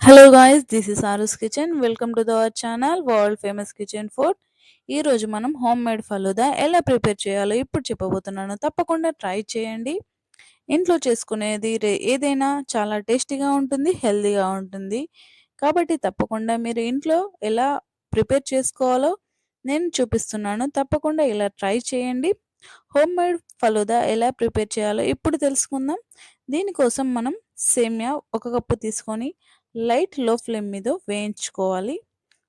Hello guys, this is Aaru's kitchen. Welcome to our channel world famous kitchen food. ఈ రోజు మనం home made falooda ఎలా prepare చేయాలో ఇప్పుడు చెప్పబోతున్నాను. తప్పకుండా ట్రై చేయండి. ఇంట్లో చేసుకునేది ఏదైనా చాలా టేస్టీగా ఉంటుంది, హెల్తీగా ఉంటుంది. కాబట్టి తప్పకుండా మీరు ఇంట్లో ఎలా ప్రిపేర్ చేసుకోవాలో నేను చూపిస్తున్నాను. తప్పకుండా ఇలా ట్రై చేయండి. హోమ్ మేడ్ ఫలూదా ఎలా ప్రిపేర్ చేయాలో ఇప్పుడు తెలుసుకుందాం. దీనికోసం మనం సేమియా ఒక కప్పు తీసుకొని లైట్ లో ఫ్లేమ్ మీద వేయించుకోవాలి.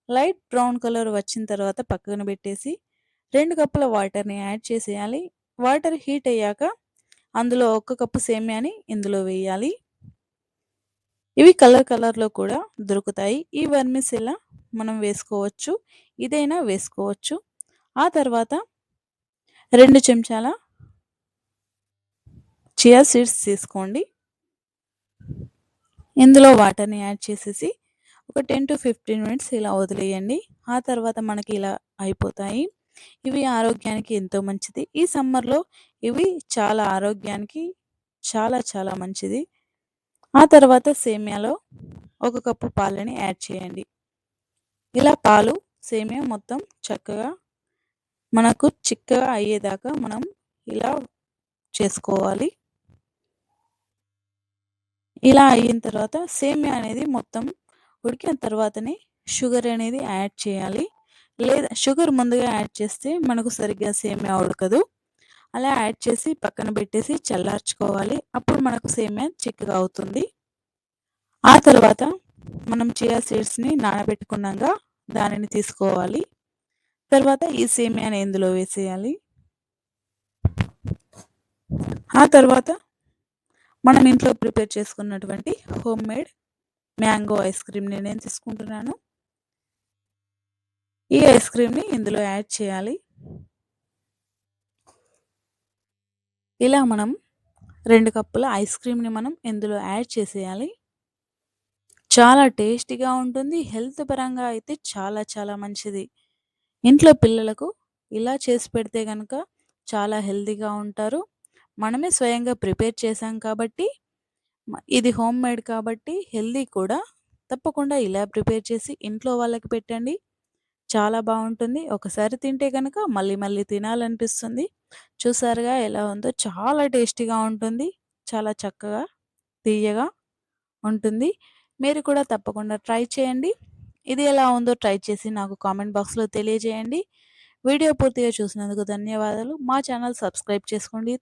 లైట్ బ్రౌన్ కలర్ వచ్చిన తర్వాత పక్కన పెట్టేసి 2 కప్పుల వాటర్ని యాడ్ చేసేయాలి. వాటర్ హీట్ అయ్యాక అందులో 1 కప్పు సేమియాని ఇందులో వేయాలి. ఇవి కలర్లో కూడా దొరుకుతాయి. ఈ వర్మిసెల్లా మనం వేసుకోవచ్చు, ఇదైనా వేసుకోవచ్చు. ఆ తర్వాత 2 చెంచాల చియా సీడ్స్ తీసుకోండి. ఇందులో వాటర్ని యాడ్ చేసేసి ఒక 10 to 15 మినిట్స్ ఇలా వదిలేయండి. ఆ తర్వాత మనకి ఇలా అయిపోతాయి. ఇవి ఆరోగ్యానికి ఎంతో మంచిది. ఈ సమ్మర్లో ఇవి చాలా ఆరోగ్యానికి చాలా చాలా మంచిది. ఆ తర్వాత సేమియాలో 1 కప్పు పాలని యాడ్ చేయండి. ఇలా పాలు సేమియా మొత్తం చక్కగా మనకు చిక్కగా అయ్యేదాకా మనం ఇలా చేసుకోవాలి. ఇలా అయిన తర్వాత సేమియా అనేది మొత్తం ఉడికిన తర్వాతనే షుగర్ అనేది యాడ్ చేయాలి. లేదా షుగర్ ముందుగా యాడ్ చేస్తే మనకు సరిగ్గా సేమియా ఉడకదు. అలా యాడ్ చేసి పక్కన పెట్టేసి చల్లార్చుకోవాలి. అప్పుడు మనకు సేమియా చిక్కగా అవుతుంది. ఆ తర్వాత మనం చియా సీడ్స్ని నానబెట్టుకున్నాక దానిని తీసుకోవాలి. తర్వాత ఈ సేమియాని ఇందులో వేసేయాలి. ఆ తర్వాత మనం ఇంట్లో ప్రిపేర్ చేసుకున్నటువంటి హోమ్ మేడ్ మ్యాంగో ఐస్ క్రీమ్ని నేను తీసుకుంటున్నాను. ఈ ఐస్ క్రీమ్ని ఇందులో యాడ్ చేయాలి. ఇలా మనం 2 కప్పుల ఐస్ క్రీమ్ని మనం ఇందులో యాడ్ చేసేయాలి. చాలా టేస్టీగా ఉంటుంది. హెల్త్ పరంగా అయితే చాలా చాలా మంచిది. ఇంట్లో పిల్లలకు ఇలా చేసి పెడితే కనుక చాలా హెల్తీగా ఉంటారు. మనమే స్వయంగా ప్రిపేర్ చేసాం కాబట్టి ఇది హోమ్ మేడ్ కాబట్టి హెల్తీ కూడా. తప్పకుండా ఇలా ప్రిపేర్ చేసి ఇంట్లో వాళ్ళకి పెట్టండి. చాలా బాగుంటుంది. ఒకసారి తింటే కనుక మళ్ళీ మళ్ళీ తినాలనిపిస్తుంది. చూసారుగా ఎలా ఉందో, చాలా టేస్టీగా ఉంటుంది. చాలా చక్కగా తీయగా ఉంటుంది. మీరు కూడా తప్పకుండా ట్రై చేయండి. ఇది ఎలా ఉందో ట్రై చేసి నాకు కామెంట్ బాక్స్లో తెలియజేయండి. వీడియో పూర్తిగా చూసినందుకు ధన్యవాదాలు. మా ఛానల్ సబ్స్క్రైబ్ చేసుకోండి.